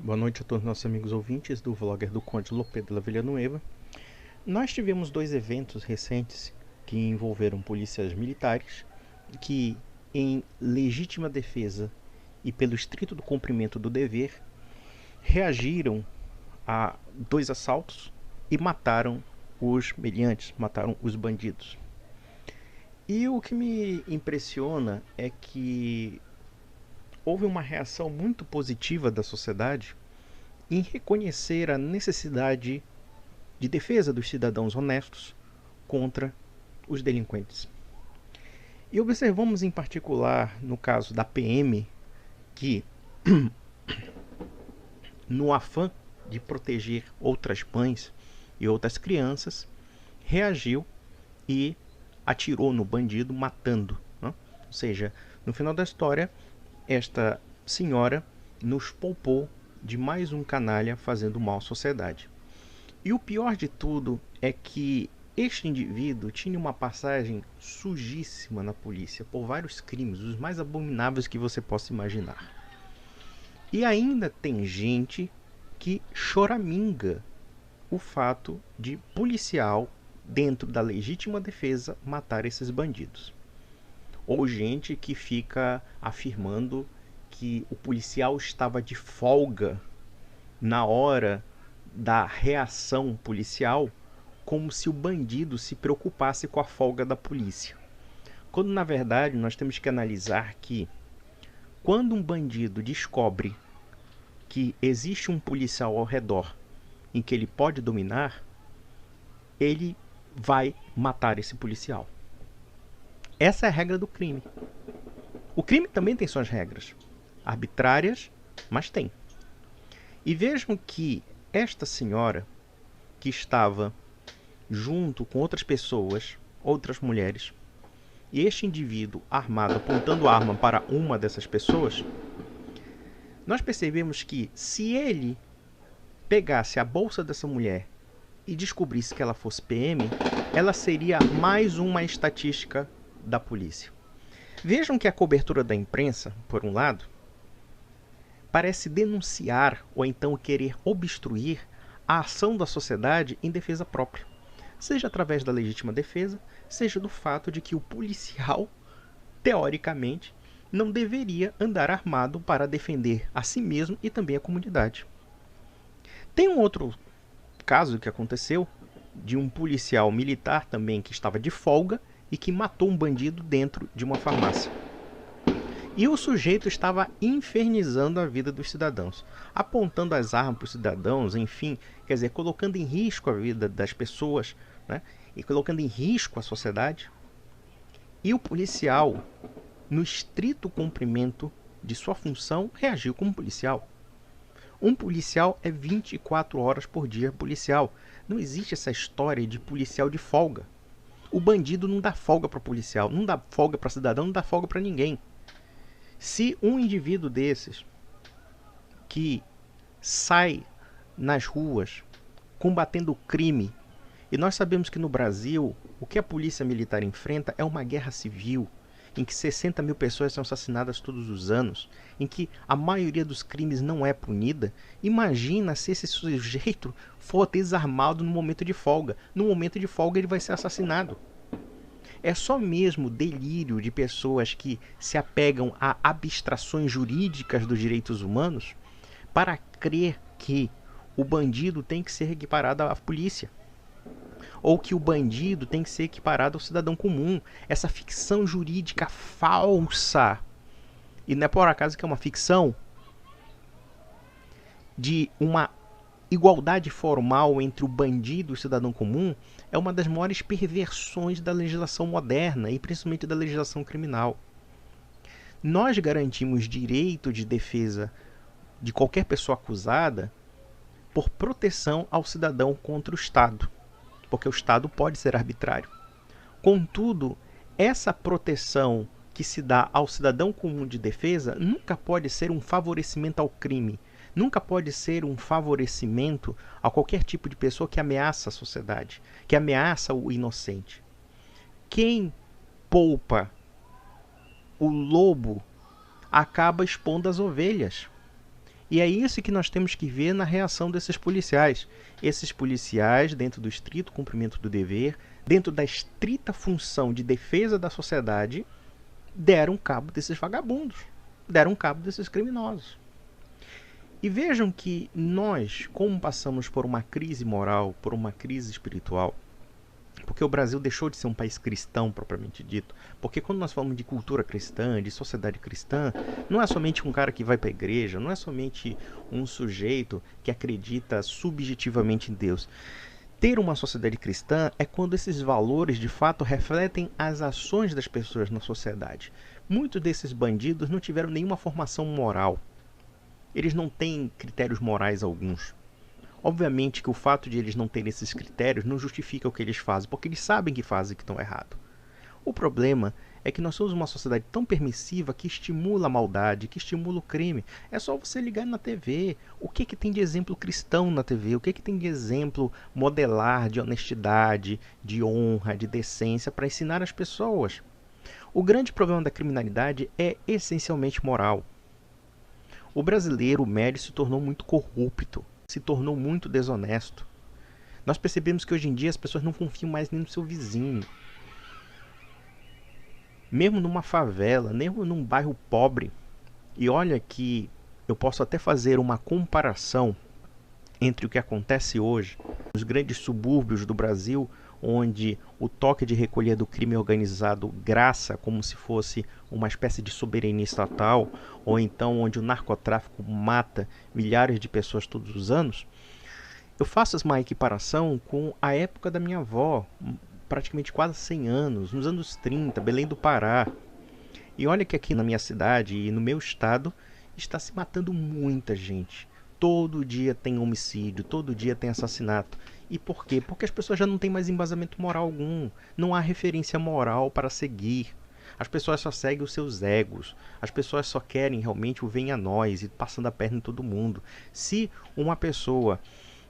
Boa noite a todos nossos amigos ouvintes do vlogger do Conde Lopé de la Villanueva. Nós tivemos dois eventos recentes que envolveram polícias militares que, em legítima defesa e pelo estrito do cumprimento do dever, reagiram a dois assaltos e mataram os meliantes, mataram os bandidos. E o que me impressiona é que houve uma reação muito positiva da sociedade em reconhecer a necessidade de defesa dos cidadãos honestos contra os delinquentes. E observamos em particular no caso da PM que, no afã de proteger outras mães e outras crianças, reagiu e atirou no bandido, matando, né? Ou seja, no final da história, esta senhora nos poupou de mais um canalha fazendo mal à sociedade. E o pior de tudo é que este indivíduo tinha uma passagem sujíssima na polícia por vários crimes, os mais abomináveis que você possa imaginar. E ainda tem gente que choraminga o fato de policial, dentro da legítima defesa, matar esses bandidos. Ou gente que fica afirmando que o policial estava de folga na hora da reação policial, como se o bandido se preocupasse com a folga da polícia. Quando na verdade nós temos que analisar que quando um bandido descobre que existe um policial ao redor em que ele pode dominar, ele vai matar esse policial. Essa é a regra do crime. O crime também tem suas regras, arbitrárias, mas tem. E vejam que esta senhora, que estava junto com outras pessoas, outras mulheres, e este indivíduo armado apontando a arma para uma dessas pessoas, nós percebemos que se ele pegasse a bolsa dessa mulher e descobrisse que ela fosse PM, ela seria mais uma estatística da polícia. Vejam que a cobertura da imprensa, por um lado, parece denunciar ou então querer obstruir a ação da sociedade em defesa própria, seja através da legítima defesa, seja do fato de que o policial, teoricamente, não deveria andar armado para defender a si mesmo e também a comunidade. Tem um outro caso que aconteceu de um policial militar também que estava de folga e que matou um bandido dentro de uma farmácia. E o sujeito estava infernizando a vida dos cidadãos, apontando as armas para os cidadãos, enfim, quer dizer, colocando em risco a vida das pessoas, né? E colocando em risco a sociedade. E o policial, no estrito cumprimento de sua função, reagiu como policial. Um policial é 24 horas por dia policial. Não existe essa história de policial de folga. O bandido não dá folga para policial, não dá folga para cidadão, não dá folga para ninguém. Se um indivíduo desses que sai nas ruas combatendo o crime, e nós sabemos que no Brasil o que a polícia militar enfrenta é uma guerra civil, em que 60 mil pessoas são assassinadas todos os anos, em que a maioria dos crimes não é punida, imagina se esse sujeito for desarmado no momento de folga. No momento de folga ele vai ser assassinado. É só mesmo delírio de pessoas que se apegam a abstrações jurídicas dos direitos humanos para crer que o bandido tem que ser equiparado à polícia, ou que o bandido tem que ser equiparado ao cidadão comum. Essa ficção jurídica falsa, e não é por acaso que é uma ficção, de uma igualdade formal entre o bandido e o cidadão comum, é uma das maiores perversões da legislação moderna e principalmente da legislação criminal. Nós garantimos direito de defesa de qualquer pessoa acusada por proteção ao cidadão contra o Estado, porque o Estado pode ser arbitrário. Contudo, essa proteção que se dá ao cidadão comum de defesa nunca pode ser um favorecimento ao crime, nunca pode ser um favorecimento a qualquer tipo de pessoa que ameaça a sociedade, que ameaça o inocente. Quem poupa o lobo acaba expondo as ovelhas. E é isso que nós temos que ver na reação desses policiais. Esses policiais, dentro do estrito cumprimento do dever, dentro da estrita função de defesa da sociedade, deram cabo desses vagabundos, deram cabo desses criminosos. E vejam que nós, como passamos por uma crise moral, por uma crise espiritual, porque o Brasil deixou de ser um país cristão, propriamente dito. Porque quando nós falamos de cultura cristã, de sociedade cristã, não é somente um cara que vai para a igreja, não é somente um sujeito que acredita subjetivamente em Deus. Ter uma sociedade cristã é quando esses valores, de fato, refletem as ações das pessoas na sociedade. Muitos desses bandidos não tiveram nenhuma formação moral. Eles não têm critérios morais alguns. Obviamente que o fato de eles não terem esses critérios não justifica o que eles fazem, porque eles sabem que fazem que estão errado. O problema é que nós somos uma sociedade tão permissiva que estimula a maldade, que estimula o crime. É só você ligar na TV. O que tem de exemplo cristão na TV? O que tem de exemplo modelar de honestidade, de honra, de decência para ensinar as pessoas? O grande problema da criminalidade é essencialmente moral. O brasileiro, o médio, se tornou muito corrupto, se tornou muito desonesto. Nós percebemos que hoje em dia as pessoas não confiam mais nem no seu vizinho. Mesmo numa favela, mesmo num bairro pobre. E olha que eu posso até fazer uma comparação entre o que acontece hoje nos grandes subúrbios do Brasil, onde o toque de recolher do crime organizado graça como se fosse uma espécie de soberania estatal, ou então onde o narcotráfico mata milhares de pessoas todos os anos. Eu faço uma equiparação com a época da minha avó, praticamente quase 100 anos, nos anos 30, Belém do Pará. E olha que aqui na minha cidade e no meu estado está se matando muita gente. Todo dia tem homicídio, todo dia tem assassinato. E por quê? Porque as pessoas já não têm mais embasamento moral algum. Não há referência moral para seguir. As pessoas só seguem os seus egos. As pessoas só querem realmente o venha a nós e passando a perna em todo mundo. Se uma pessoa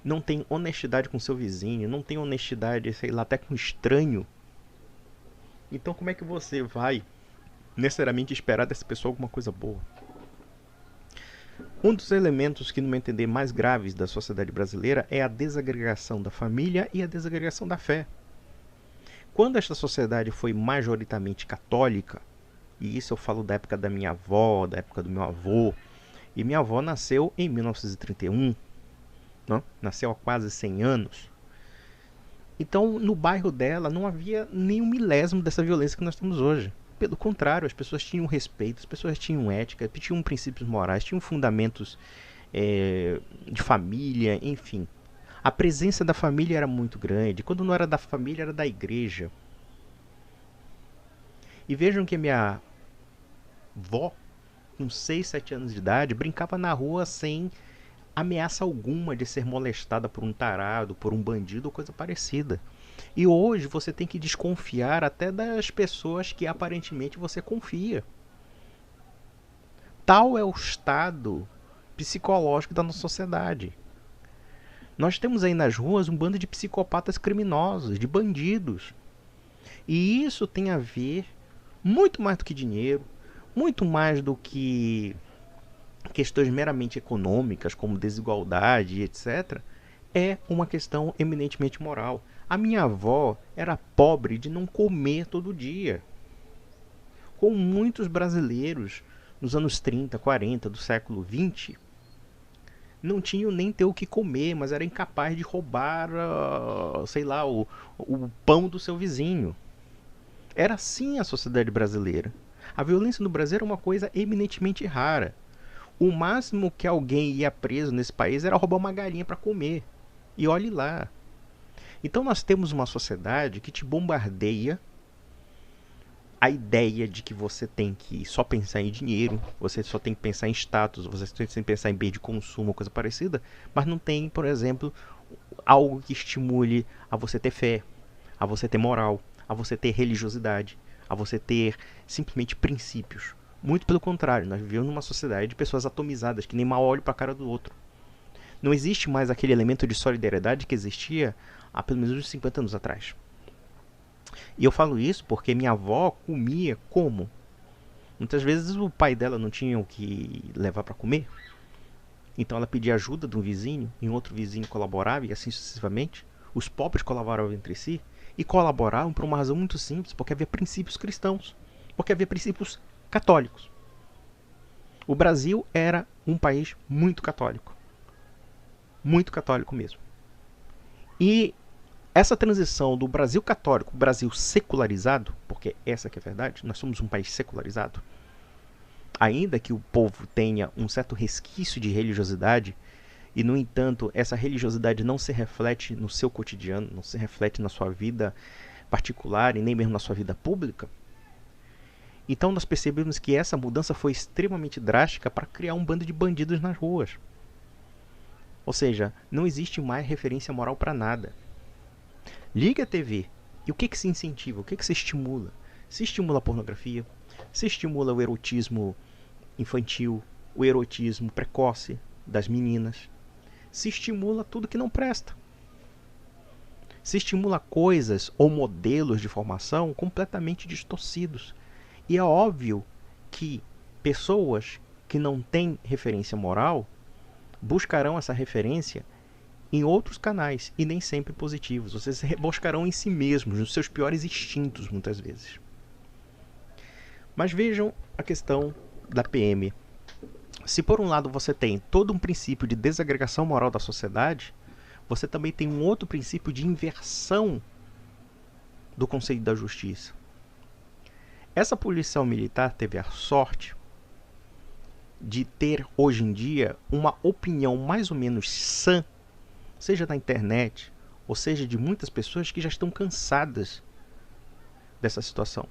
não tem honestidade com seu vizinho, não tem honestidade, sei lá, até com um estranho, então como é que você vai necessariamente esperar dessa pessoa alguma coisa boa? Um dos elementos que, no meu entender, mais graves da sociedade brasileira é a desagregação da família e a desagregação da fé. Quando esta sociedade foi majoritariamente católica, e isso eu falo da época da minha avó, da época do meu avô, e minha avó nasceu em 1931, não? Nasceu há quase 100 anos. Então, no bairro dela não havia nem um milésimo dessa violência que nós temos hoje. Pelo contrário, as pessoas tinham respeito, as pessoas tinham ética, tinham princípios morais, tinham fundamentos de família, enfim. A presença da família era muito grande. Quando não era da família, era da igreja. E vejam que minha avó, com 6, 7 anos de idade, brincava na rua sem ameaça alguma de ser molestada por um tarado, por um bandido ou coisa parecida. E hoje você tem que desconfiar até das pessoas que aparentemente você confia. Tal é o estado psicológico da nossa sociedade. Nós temos aí nas ruas um bando de psicopatas criminosos, de bandidos. E isso tem a ver muito mais do que dinheiro, muito mais do que questões meramente econômicas, como desigualdade, etc., é uma questão eminentemente moral. A minha avó era pobre de não comer todo dia. Como muitos brasileiros nos anos 30, 40 do século 20, não tinham nem ter o que comer, mas era incapaz de roubar, sei lá, o pão do seu vizinho. Era assim a sociedade brasileira. A violência no Brasil era uma coisa eminentemente rara. O máximo que alguém ia preso nesse país era roubar uma galinha para comer. E olhe lá. Então nós temos uma sociedade que te bombardeia a ideia de que você tem que só pensar em dinheiro, você só tem que pensar em status, você só tem que pensar em bem de consumo, coisa parecida, mas não tem, por exemplo, algo que estimule a você ter fé, a você ter moral, a você ter religiosidade, a você ter simplesmente princípios. Muito pelo contrário, nós vivemos numa sociedade de pessoas atomizadas, que nem mal olham para a cara do outro. Não existe mais aquele elemento de solidariedade que existia há pelo menos uns 50 anos atrás. E eu falo isso porque minha avó comia como? Muitas vezes o pai dela não tinha o que levar para comer. Então ela pedia ajuda de um vizinho, e outro vizinho colaborava, e assim sucessivamente. Os pobres colaboravam entre si, e colaboravam por uma razão muito simples, porque havia princípios cristãos, porque havia princípios católicos. O Brasil era um país muito católico mesmo. E essa transição do Brasil católico para o Brasil secularizado, porque essa que é a verdade, nós somos um país secularizado, ainda que o povo tenha um certo resquício de religiosidade, e no entanto essa religiosidade não se reflete no seu cotidiano, não se reflete na sua vida particular e nem mesmo na sua vida pública, então nós percebemos que essa mudança foi extremamente drástica para criar um bando de bandidos nas ruas. Ou seja, não existe mais referência moral para nada. Liga a TV, e o que se incentiva, o que se estimula? Se estimula a pornografia, se estimula o erotismo infantil, o erotismo precoce das meninas, se estimula tudo que não presta. Se estimula coisas ou modelos de formação completamente distorcidos. E é óbvio que pessoas que não têm referência moral buscarão essa referência em outros canais e nem sempre positivos. Vocês buscarão em si mesmos, nos seus piores instintos, muitas vezes. Mas vejam a questão da PM. Se por um lado você tem todo um princípio de desagregação moral da sociedade, você também tem um outro princípio de inversão do conceito da justiça. Essa policial militar teve a sorte de ter hoje em dia uma opinião mais ou menos sã, seja na internet, ou seja de muitas pessoas que já estão cansadas dessa situação.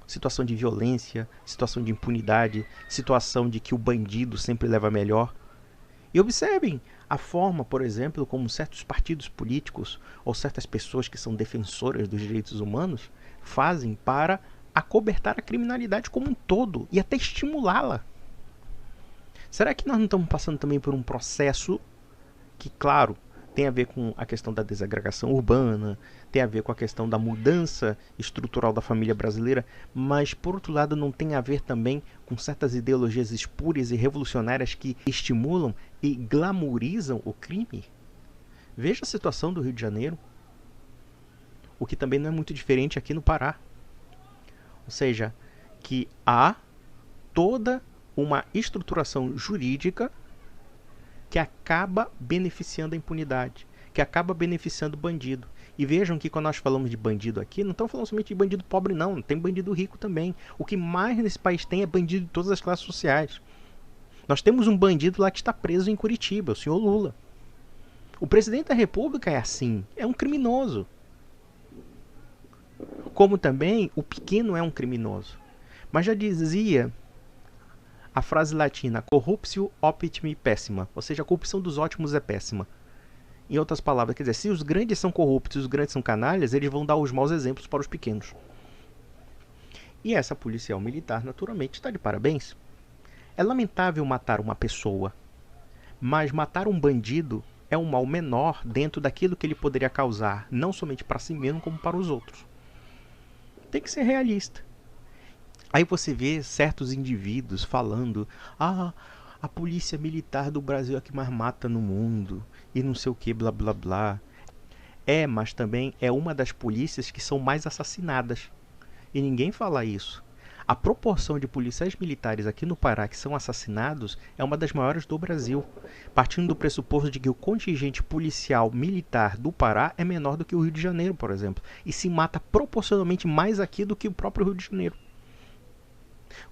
Situação de violência, situação de impunidade, situação de que o bandido sempre leva melhor. E observem a forma, por exemplo, como certos partidos políticos ou certas pessoas que são defensoras dos direitos humanos fazem para acobertar a criminalidade como um todo e até estimulá-la. Será que nós não estamos passando também por um processo que, claro, tem a ver com a questão da desagregação urbana, tem a ver com a questão da mudança estrutural da família brasileira, mas, por outro lado, não tem a ver também com certas ideologias espúrias e revolucionárias que estimulam e glamourizam o crime? Veja a situação do Rio de Janeiro, o que também não é muito diferente aqui no Pará. Ou seja, que há toda uma estruturação jurídica que acaba beneficiando a impunidade, que acaba beneficiando o bandido. E vejam que quando nós falamos de bandido aqui, não estamos falando somente de bandido pobre não, tem bandido rico também. O que mais nesse país tem é bandido de todas as classes sociais. Nós temos um bandido lá que está preso em Curitiba, o senhor Lula. O presidente da República é assim, é um criminoso. Como também o pequeno é um criminoso. Mas já dizia a frase latina, corruptio optimi pessima, ou seja, a corrupção dos ótimos é péssima. Em outras palavras, quer dizer, se os grandes são corruptos e os grandes são canalhas, eles vão dar os maus exemplos para os pequenos. E essa policial militar, naturalmente, está de parabéns. É lamentável matar uma pessoa, mas matar um bandido é um mal menor dentro daquilo que ele poderia causar, não somente para si mesmo, como para os outros. Tem que ser realista. Aí você vê certos indivíduos falando, a polícia militar do Brasil é a que mais mata no mundo, e não sei o que, blá blá blá. Mas também é uma das polícias que são mais assassinadas. E ninguém fala isso. A proporção de policiais militares aqui no Pará que são assassinados é uma das maiores do Brasil, partindo do pressuposto de que o contingente policial militar do Pará é menor do que o Rio de Janeiro, por exemplo, e se mata proporcionalmente mais aqui do que o próprio Rio de Janeiro.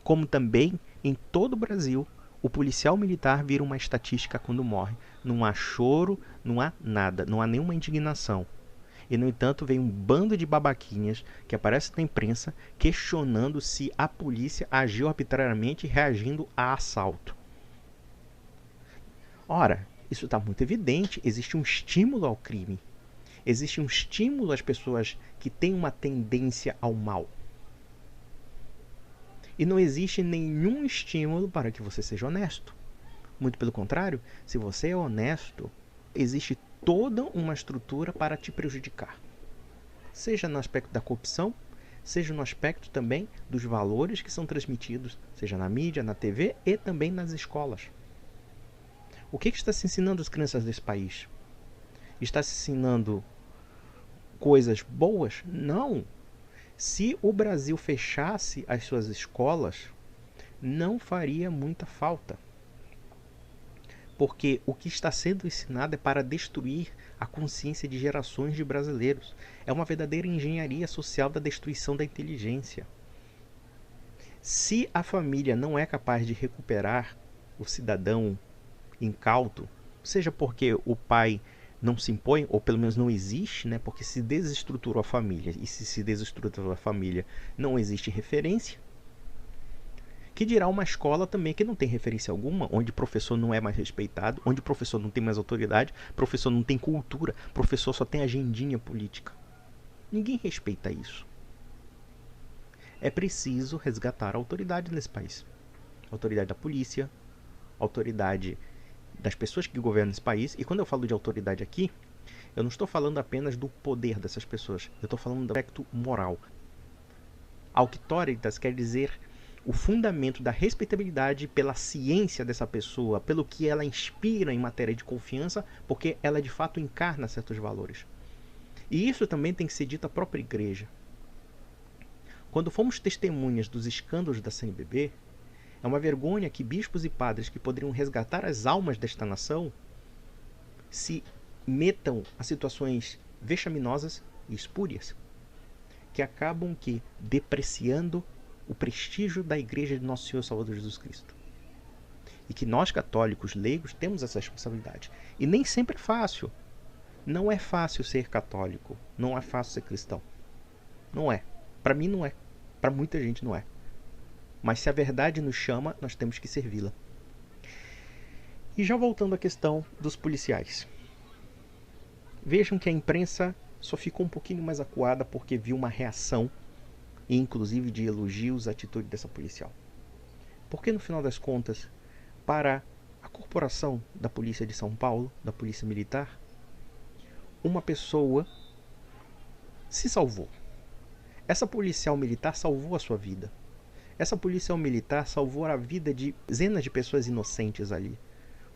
Como também, em todo o Brasil, o policial militar vira uma estatística quando morre. Não há choro, não há nada, não há nenhuma indignação. E, no entanto, vem um bando de babaquinhas que aparece na imprensa questionando se a polícia agiu arbitrariamente reagindo a assalto. Ora, isso está muito evidente, existe um estímulo ao crime. Existe um estímulo às pessoas que têm uma tendência ao mal. E não existe nenhum estímulo para que você seja honesto. Muito pelo contrário, se você é honesto, existe toda uma estrutura para te prejudicar. Seja no aspecto da corrupção, seja no aspecto também dos valores que são transmitidos, seja na mídia, na TV e também nas escolas. O que está se ensinando às crianças desse país? Está se ensinando coisas boas? Não. Se o Brasil fechasse as suas escolas, não faria muita falta. Porque o que está sendo ensinado é para destruir a consciência de gerações de brasileiros. É uma verdadeira engenharia social da destruição da inteligência. Se a família não é capaz de recuperar o cidadão incauto, seja porque o pai não se impõe, ou pelo menos não existe, né? Porque se desestruturou a família, e se desestruturou a família, não existe referência. Que dirá uma escola também que não tem referência alguma, onde o professor não é mais respeitado, onde o professor não tem mais autoridade, o professor não tem cultura, o professor só tem agendinha política. Ninguém respeita isso. É preciso resgatar a autoridade nesse país. A autoridade da polícia, a autoridade das pessoas que governam esse país. E quando eu falo de autoridade aqui, eu não estou falando apenas do poder dessas pessoas. Eu estou falando do aspecto moral. Auctoritas quer dizer o fundamento da respeitabilidade pela ciência dessa pessoa, pelo que ela inspira em matéria de confiança, porque ela de fato encarna certos valores. E isso também tem que ser dito à própria igreja. Quando fomos testemunhas dos escândalos da CNBB, é uma vergonha que bispos e padres que poderiam resgatar as almas desta nação se metam a situações vexaminosas e espúrias, que acabam depreciando o prestígio da Igreja de Nosso Senhor Salvador Jesus Cristo. E que nós, católicos leigos, temos essa responsabilidade. E nem sempre é fácil. Não é fácil ser católico. Não é fácil ser cristão. Não é. Para mim não é. Para muita gente não é. Mas se a verdade nos chama, nós temos que servi-la. E já voltando à questão dos policiais. Vejam que a imprensa só ficou um pouquinho mais acuada porque viu uma reação, e inclusive de elogios à atitude dessa policial. Porque no final das contas, para a corporação da Polícia de São Paulo, da Polícia Militar, uma pessoa se salvou. Essa policial militar salvou a sua vida. Essa policial militar salvou a vida de dezenas de pessoas inocentes ali,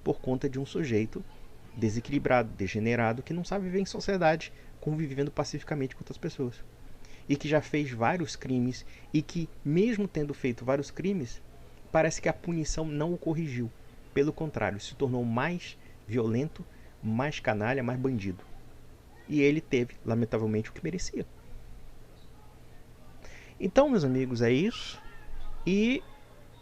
por conta de um sujeito desequilibrado, degenerado, que não sabe viver em sociedade, convivendo pacificamente com outras pessoas. E que já fez vários crimes, e que, mesmo tendo feito vários crimes, parece que a punição não o corrigiu. Pelo contrário, se tornou mais violento, mais canalha, mais bandido. E ele teve, lamentavelmente, o que merecia. Então, meus amigos, é isso. E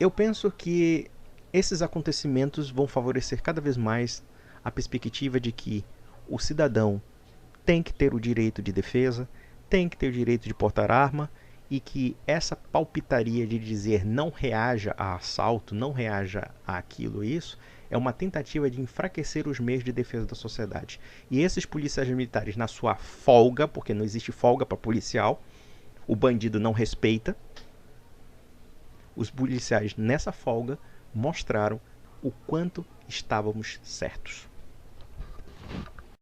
eu penso que esses acontecimentos vão favorecer cada vez mais a perspectiva de que o cidadão tem que ter o direito de defesa, tem que ter o direito de portar arma, e que essa palpitaria de dizer não reaja a assalto, não reaja a aquilo ou isso, é uma tentativa de enfraquecer os meios de defesa da sociedade. E esses policiais militares, na sua folga, porque não existe folga para policial, o bandido não respeita, os policiais nessa folga mostraram o quanto estávamos certos.